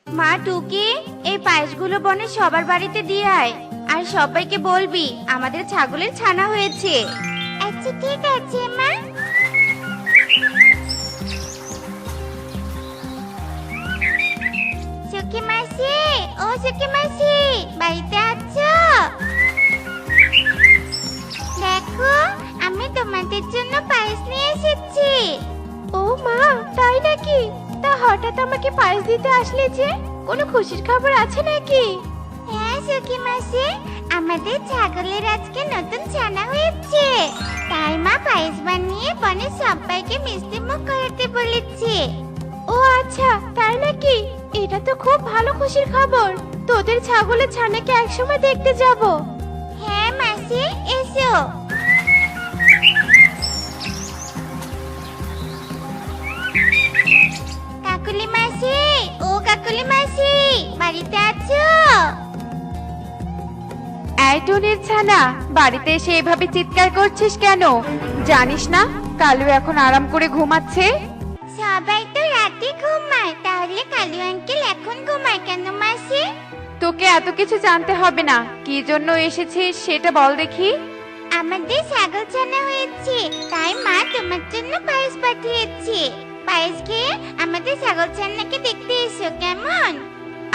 মা টুকি, এই পায়েসগুলো বনে সবার বাড়িতে দিয়ে আয়, আর সবাইকে বলবি আমাদের ছাগলের ছানা হয়েছে। আচ্ছা ঠিক আছে মা। সুখী মাসি, ও সুখী মাসি, বাড়িতে আছো? দেখো, আমি তোমাদের জন্য পায়েস নিয়ে এসেছি। ও মা, তাই নাকি? তা হঠাৎ আমাকে পায়েস দিতে আসলে যে? কোনো খুশির খবর আছে নাকি? হ্যাঁ সুখী মাসি, আমাদের ছাগলের আজকে নতুন ছানা হয়েছে, তাই মা পায়েস বানিয়ে বনের সবাইকে মিষ্টি মুখ করাতে বলেছে। ও আচ্ছা, তাই নাকি? এটা তো খুব ভালো খুশির খবর। তোদের ছাগলের ছানাকে একসময় দেখতে যাব। হ্যাঁ মাসি, এসো। কাকুলি মাসি, ও কাকুলি মাসি, বাড়িতে আছো? এই টুনির ছানা, বাড়িতে এসে এভাবে চিৎকার করছিস কেন? জানিস না কালু এখন আরাম করে ঘুমাচ্ছে? সবাই তো রাতে ঘুমায়, তাহলে কালু আঙ্কেল এখন ঘুমায় কেন মাসি? তোকে এত কিছু জানতে হবে না, কি জন্য এসেছিস সেটা বল দেখি। আমাদের ছাগল ছানা হয়েছে, তাই মা তোমার জন্য পায়েস পাঠিয়েছে। পায়েস খেয়ে আমাদের ছাগল ছানাকে দেখতে এসো কেমন?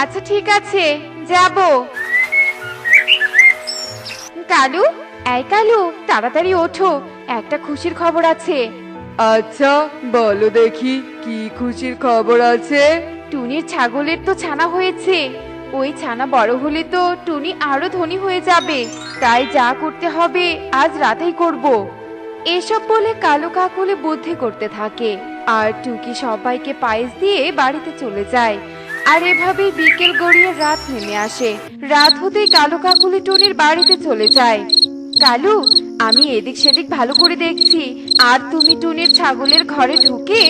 আচ্ছা ঠিক আছে, যাব। কালু, এই কালু, তাড়াতাড়ি ওঠো, একটা খুশির খবর আছে। আচ্ছা বলো দেখি, কি খুশির খবর আছে? টুনির ছাগলের তো ছানা হয়েছে। ওই ছানা বড় হলে তো টুনি আরো ধনী হয়ে যাবে, তাই যা করতে হবে আজ রাতেই করব। এসব বলে কালু কাকুলি বুদ্ধি করতে থাকে, আর টুকি সবাইকে পায়েস দিয়ে বাড়িতে চলে যায়। আর এভাবেই বিকেল গড়িয়ে রাত নেমে আসে। রাত হতেই কালু কাকুলি টুনির বাড়িতে চলে যায়। কালু, আমি এদিক সেদিক ভালো করে দেখছি, আর তুমি টুনির ছাগলের ঘরে ঢুকে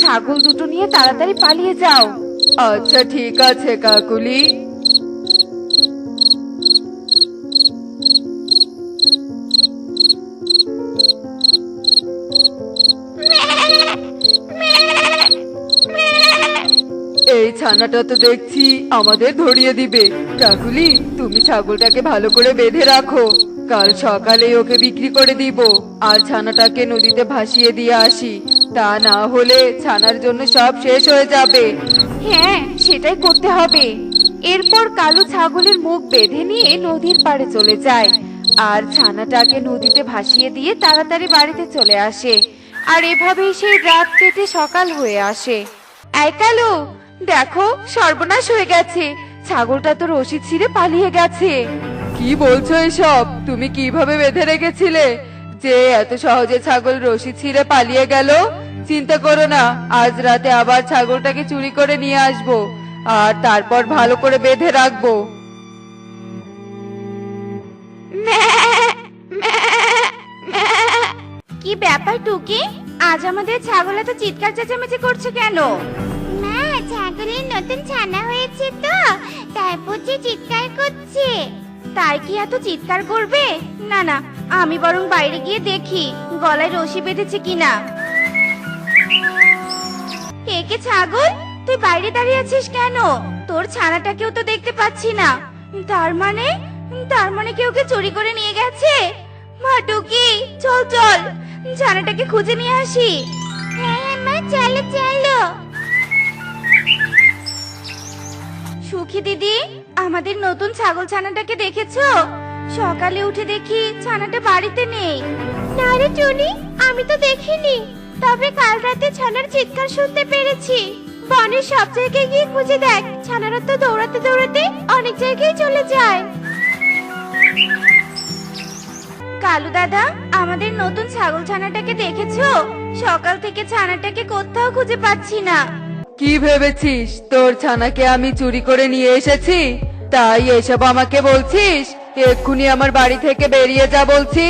ছাগল দুটো নিয়ে তাড়াতাড়ি পালিয়ে যাও। আচ্ছা ঠিক আছে কাকুলি। এই ছানাটা তো দেখছি আমাদের ধরিয়ে দিবে। কাকুলি, তুমি ছাগলটাকে ভালো করে বেঁধে রাখো, কাল সকালে ওকে বিক্রি করে দিব, আর ছানাটাকে নদীতে ভাসিয়ে দিয়ে আসি। তা না হলে ছানার জন্য সব শেষ হয়ে যাবে। হ্যাঁ, সেটাই করতে হবে। এরপর কালু ছাগলের মুখ বেঁধে নিয়ে নদীর পাড়ে চলে যায়, আর ছানাটাকে নদীতে ভাসিয়ে দিয়ে তাড়াতাড়ি বাড়িতে চলে আসে। আর এভাবেই সেই রাত কেটে সকাল হয়ে আসে। এই কালু, দেখো সর্বনাশ হয়ে গেছে, ছাগলটা তো রশি ছিঁড়ে পালিয়ে গেছে। কি বলছো এসব? তুমি কিভাবে বেঁধে রেখেছিলে যে এত সহজে ছাগল রশি ছিঁড়ে পালিয়ে গেল? চিন্তা করো না, আজ রাতে আবার ছাগলটাকে চুরি করে নিয়ে আসবো, আর তারপর ভালো করে বেঁধে রাখবো। কি ব্যাপার টুকি, আজ আমাদের ছাগল এত চিৎকার চেঁচামেচি করছে কেন? মা, ছাগলের নতুন ছানা হয়েছে তো, তাই বুঝি চিৎকার করছে। তাই কি এত চিৎকার করবে? না না, আমি বরং বাইরে গিয়ে দেখি গলায় রশি বেঁধেছে কিনা। কে ছাগল, তুই বাইরে দাঁড়িয়ে আছিস কেন? তোর ছানাটাকেও তো দেখতে পাচ্ছি না। তার মানে কেউ কে চুরি করে নিয়ে গেছে। মা টুকি, চল চল, ছানাটাকে খুঁজে নিয়ে আসি। হ্যাঁ মা, চলো চলো। সুখী দিদি, আমাদের নতুন ছাগল ছানাটাকে দেখেছো? সকালে উঠে দেখি ছানাটা বাড়িতে নেই। না রে টুনি, আমি তো দেখিনি, তবে কাল রাতে ছানার চিৎকার শুনতে পেরেছি। বনের সব জায়গায় গিয়ে খুঁজে দেখ, ছানারা তো দৌড়াতে দৌড়াতে অনেক জায়গায় চলে যায়। কালু দাদা, আমাদের নতুন ছাগল ছানাটাকে দেখেছো? সকাল থেকে ছানাটাকে কোথাও খুঁজে পাচ্ছি না। কি ভেবেছিস তোর ছানাকে আমি চুরি করে নিয়ে এসেছি, তাই এসব আমাকে বলছিস? এক্ষুনি আমার বাড়ি থেকে বেরিয়ে যা বলছি।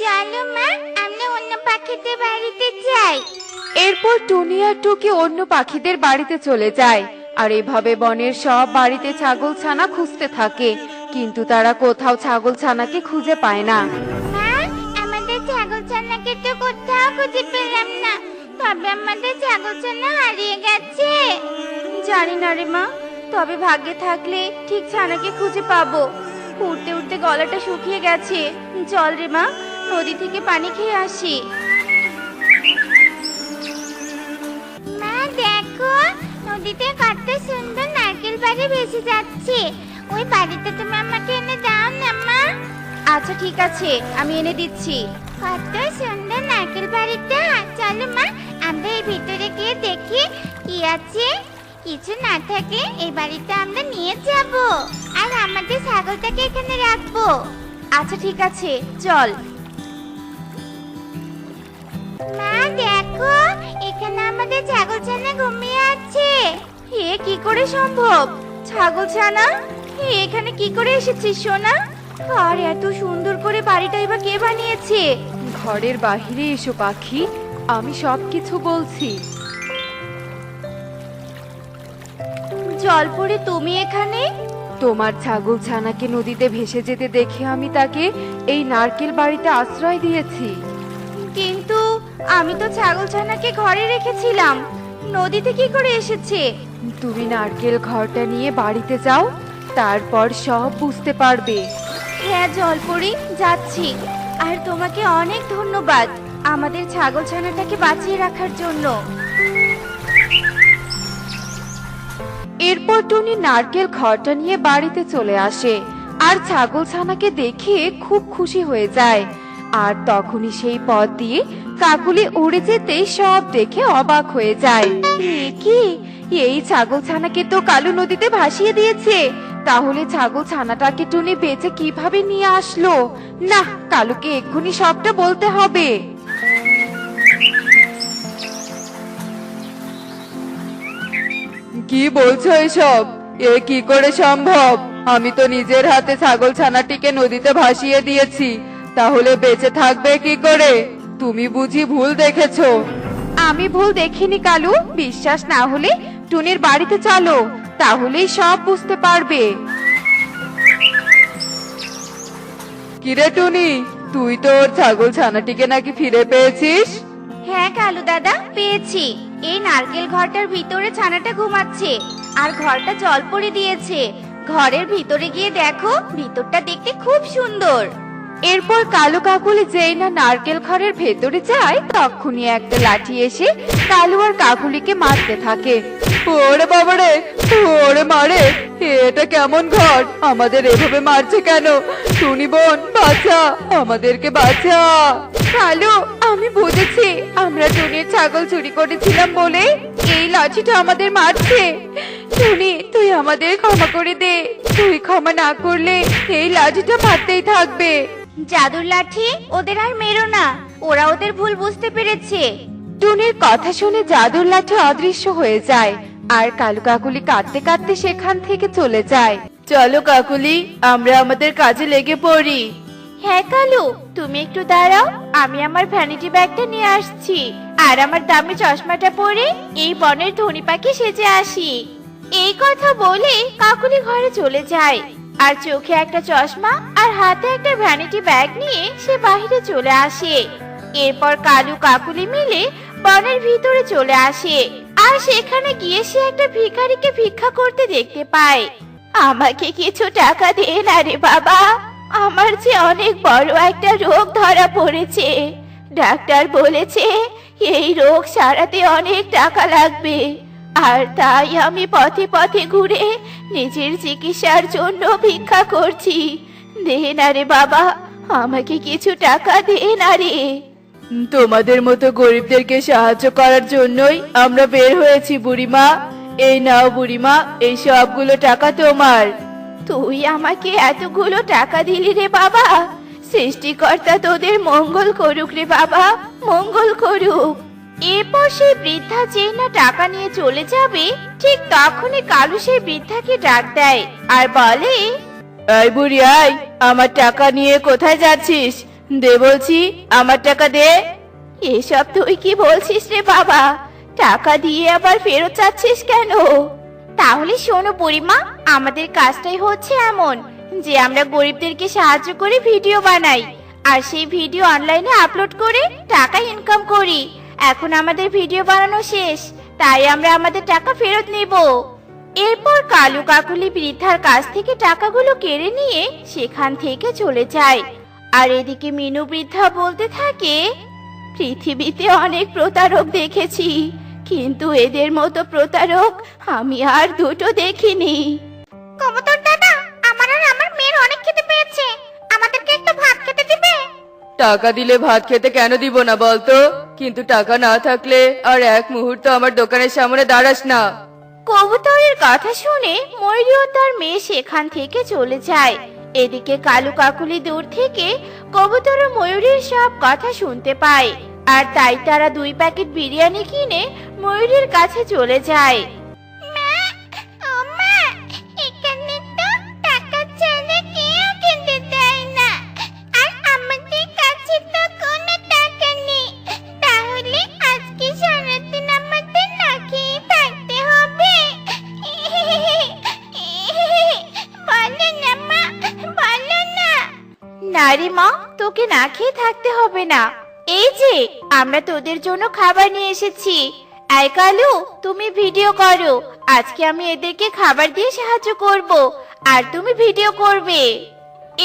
চলো মা, আমরা অন্য পাখিদের বাড়িতে যাই। এরপর টুনি আর টুকি অন্য পাখিদের বাড়িতে চলে যায়। আর এভাবে বনের সব বাড়িতে ছাগল ছানা খুঁজতে থাকে, কিন্তু তারা কোথাও ছাগল ছানাকে খুঁজে পায় না। মা, আমাদের ছাগল ছানাকে তো কোথাও খুঁজে পেলাম না, তবে আমাদের ছাগল ছানা হারিয়ে গেছে। জানি না রে মা, তবে ভাগ্যে থাকলে ঠিক ছানাকে খুঁজে পাবো। উঠতে উঠতে গলাটা শুকিয়ে গেছে। চল রে মা, নদী থেকে পানি খেয়ে আসি। মা দেখো, নদীতে কত সুন্দর নারকেল বাড়ি ভেসে যাচ্ছে। ওই বাড়িটা তুমি আমাকে এনে দাও না মা। আচ্ছা ঠিক আছে, আমি এনে দিচ্ছি। কত সুন্দর নারকেল বাড়িটা। চলো মা, আমরা এই ভিতরে গিয়ে দেখি কি আছে। কিছু না থাকলে এই বাড়িটা আমরা নিয়ে যাব, আর আমাদের ছাগলটাকে এখানে রাখবো। আচ্ছা ঠিক আছে, চল। মা দেখো, এখানে আমাদের ছাগলছানা ঘুমিয়ে আছে। এ কি করে সম্ভব? ছাগল ছানা এখানে কি করে এসেছিস সোনা? আর এত সুন্দর করে বাড়িটা এবার কে বানিয়েছে? ঘরের বাহিরে এসো পাখি, আমি সবকিছু বলছি। জলপুরে তুমি এখানে? তোমার ছাগল ছানাকে নদীতে ভেসে যেতে দেখে আমি তাকে এই নারকেল বাড়িতে আশ্রয় দিয়েছি। কিন্তু আমি তো ছাগল ছানাকে ঘরে রেখেছিলাম, নদীতে কি করে এসেছে? তুমি নারকেল ঘরটা নিয়ে বাড়িতে যাও, তারপর সব বুঝতে পারবে। হ্যাঁ জলপুরি, যাচ্ছি। আর তোমাকে অনেক ধন্যবাদ আমাদের ছাগল ছানাটাকে বাঁচিয়ে রাখার জন্য। এরপর টুনি নারকেল ঘরটা নিয়ে বাড়িতে চলে আসে আর ছাগল ছানাকে দেখে খুব খুশি হয়ে যায়। আর তখনই সেই পথ দিয়ে কাকুলি উড়ে যেতে সব দেখে অবাক হয়ে যায়। এ কি, এই ছাগল ছানাকে তো কালু নদীতে ভাসিয়ে দিয়েছে। তাহলে ছাগল ছানাটাকে টুনি বেঁচে কিভাবে নিয়ে আসলো? না, কালুকে এক্ষুনি সবটা বলতে হবে। কি বলছো এসব? এ কি করে সম্ভব? আমি তো নিজের হাতে ছাগল ছানাটিকে নদীতে ভাসিয়ে দিয়েছি, তাহলে বেঁচে থাকবে কি করে? তুমি বুঝি ভুল দেখেছো? আমি ভুল দেখিনি কালু। বিশ্বাস না হলে টুনির বাড়িতে চলো, তাহলেই সব বুঝতে পারবে। কিরে টুনি, তুই তো ওর ছাগল ছানাটিকে নাকি ফিরে পেয়েছিস? হ্যাঁ কালু দাদা, পেয়েছি। এই নারকেল ঘরটার ভিতরে ছানাটা ঘুমাচ্ছে, আর ঘরটা জল পড়ে দিয়েছে। ঘরের ভিতরে গিয়ে দেখো, ভিতরটা দেখতে খুব সুন্দর। এরপর কালু কাকুলি যেই না নারকেল ঘরের ভেতরে যায়, তখনই একটা লাঠি এসে কালু আর কাকুলিকে মারতে থাকে। ওরে বাবারে, ওরে মারে! এটা কেমন ঘর? আমাদের এভাবে মারছে কেন? টুনি বোন, বাঁচা, আমাদেরকে বাঁচা। কালু, আমি বুঝেছি, আমরা টুনির ছাগল চুরি করেছিলাম বলে এই লাঠিটা আমাদের মারছে। টুনি, তুই আমাদের ক্ষমা করে দে। তুই ক্ষমা না করলে এই লাঠিটা মারতেই থাকবে। জাদুর লাঠি, ওদের আর মেরো না, ওরা ওদের ভুল বুঝতে পেরেছে। টুনির কথা শুনে জাদুর লাঠি অদৃশ্য হয়ে যায় আর কালু কাকুলি কাঁদতে কাঁদতে সেখান থেকে চলে যায়। চলো কাকুলি, আমরা আমাদের কাজে লেগে পড়ি। হ্যাঁ কালু, তুমি একটু দাঁড়াও, আমি আমার ভ্যানিটি ব্যাগটা নিয়ে আসছি। আর আমার দামি চশমাটা পরে এই বনের ধনী পাখি সেজে আসি। এই কথা বলে কাকুলি ঘরে চলে যায়, আর চোখে একটা চশমা আর হাতে একটা ভ্যানিটি ব্যাগ নিয়ে সে বাইরে চলে আসে। এরপর কালু কাকুলি মিলে বনের ভিতরে চলে আসে, আর সেখানে গিয়ে সে একটা ভিখারিকে ভিক্ষা করতে দেখতে পায়। আমাকে কিছু টাকা দে না রে বাবা, আমার যে অনেক বড় একটা রোগ ধরা পড়েছে। ডাক্তার বলেছে এই রোগ সারাতে অনেক টাকা লাগবে, আর তাই আমি পথে পথে ঘুরে নিজের চিকিৎসার জন্য ভিক্ষা করছি। দে না রে বাবা, আমাকে কিছু টাকা দে না রে। তোমাদের মতো গরিবদেরকে সাহায্য করার জন্যই আমরা বের হয়েছি বুড়িমা। এই নাও বুড়িমা, এই সবগুলো টাকা তোমার। তুই আমাকে এতগুলো টাকা দিলি রে বাবা, সৃষ্টিকর্তা তোদের মঙ্গল করুক রে বাবা, মঙ্গল করুক। এরপর সেই বৃদ্ধা যেই না টাকা নিয়ে চলে যাবে, ঠিক তখনই কালু সেই বৃদ্ধাকে ডাক দেয় আর বলে, এই বুড়ি আয়, আমার টাকা নিয়ে কোথায় যাচ্ছিস? দে বলছি, আমার টাকা দে। এসব তুই কি বলছিস রে বাবা? টাকা দিয়ে আবার ফেরত চাচ্ছিস কেন? তাহলে শোনো বুড়িমা, আমাদের কাজটাই হচ্ছে এমন যে আমরা গরিবদেরকে সাহায্য করে ভিডিও বানাই, আর সেই ভিডিও অনলাইনে আপলোড করে টাকা ইনকাম করি। এখন আমাদের ভিডিও বানানো শেষ, তাই আমরা আমাদের টাকা ফেরত নেব। এরপর কালু কাকুলি বৃদ্ধার কাছ থেকে টাকাগুলো কেড়ে নিয়ে সেখান থেকে চলে যায়। আর এদিকে মিনু বৃদ্ধা বলতে থাকে, পৃথিবীতে অনেক প্রতারক দেখেছি, কিন্তু এদের মতো প্রতারক আমি আর দুটো দেখিনি। কবুতর দাদা, আমার আর আমার মেয়ের অনেক খেতে পেয়েছে, আমাদেরকে একটু ভাত খেতে দিবে? টাকা দিলে ভাত খেতে কেন দিব না বলতো, কিন্তু টাকা না থাকলে আর এক মুহূর্ত আমার দোকানের সামনে দাঁড়াস না। কবুতরের কথা শুনে ময়ূরী ও তার মেয়ে সেখান থেকে চলে যায়। এদিকে কালু কাকুলি দূর থেকে কবুতর ও ময়ূরীর সব কথা শুনতে পায়, আর তাই তারা 2 প্যাকেট বিরিয়ানি কিনে ময়ূরীর কাছে চলে যায়। এখানে তো টাকা ছাড়া কেউ কিনতে দেয় না, আর আমাদের কাছে তো কোনো টাকা নেই। তাহলে আজকে সারাদিন আমাদের না খেয়ে থাকতে হবে। বলো না মা, বলো না। না রে মা, তোকে না খেয়ে থাকতে হবে না। এই যে আমরা তোদের জন্য খাবার নিয়ে এসেছি। আই কালু, তুমি ভিডিও করো, আজকে আমি এদেরকে খাবার দিয়ে সাহায্য করব, আর তুমি ভিডিও করবে।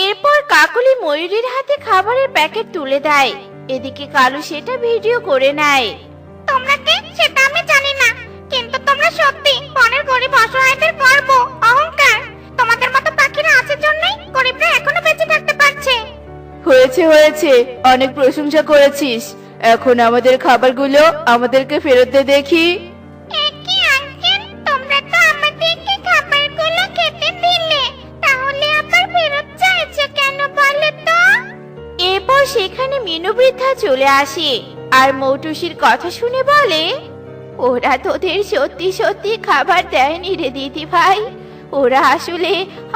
এরপর কাকুলি ময়ূরীর হাতে খাবারের প্যাকেট তুলে দেয়। এদিকে কালু সেটা ভিডিও করে নেয়। তোমরা কে সেটা আমি জানি না, কিন্তু তোমরা সত্যি বনের গরিব অসহায়দের গর্ব, অহংকার। তোমাদের মতো পাখিরা আছে জন্যই গরিবরা এখনো বেঁচে থাকতে পারছে। হয়েছে হয়েছে, অনেক প্রশংসা করেছিস, এখন আমাদের খাবারগুলো আমাদেরকে ফেরত দে দেখি। একই আঙ্কেল, তোমরা তো আমাদেরকে খাবারগুলো খেতে দিলে, তাহলে আবার ফেরত চাইছো কেন বলো তো? এরপর সেখানে মিনু বৃদ্ধা চলে আসে আর মৌটুসির কথা শুনে বলে, ওরা তোদের সত্যি সত্যি খাবার দেয়নি রে দিদি ভাই। ওরা আসলে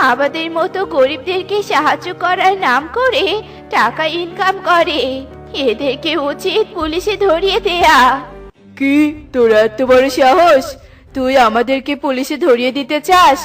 আমাদের মতো গরিবদেরকে সাহায্য করার নাম করে টাকা ইনকাম করে। এদেরকে উচিত পুলিশে ধরিয়ে দেয়া। কি, তোর এত বড় সাহস, তুই আমাদেরকে পুলিশে ধরিয়ে দিতে চাস?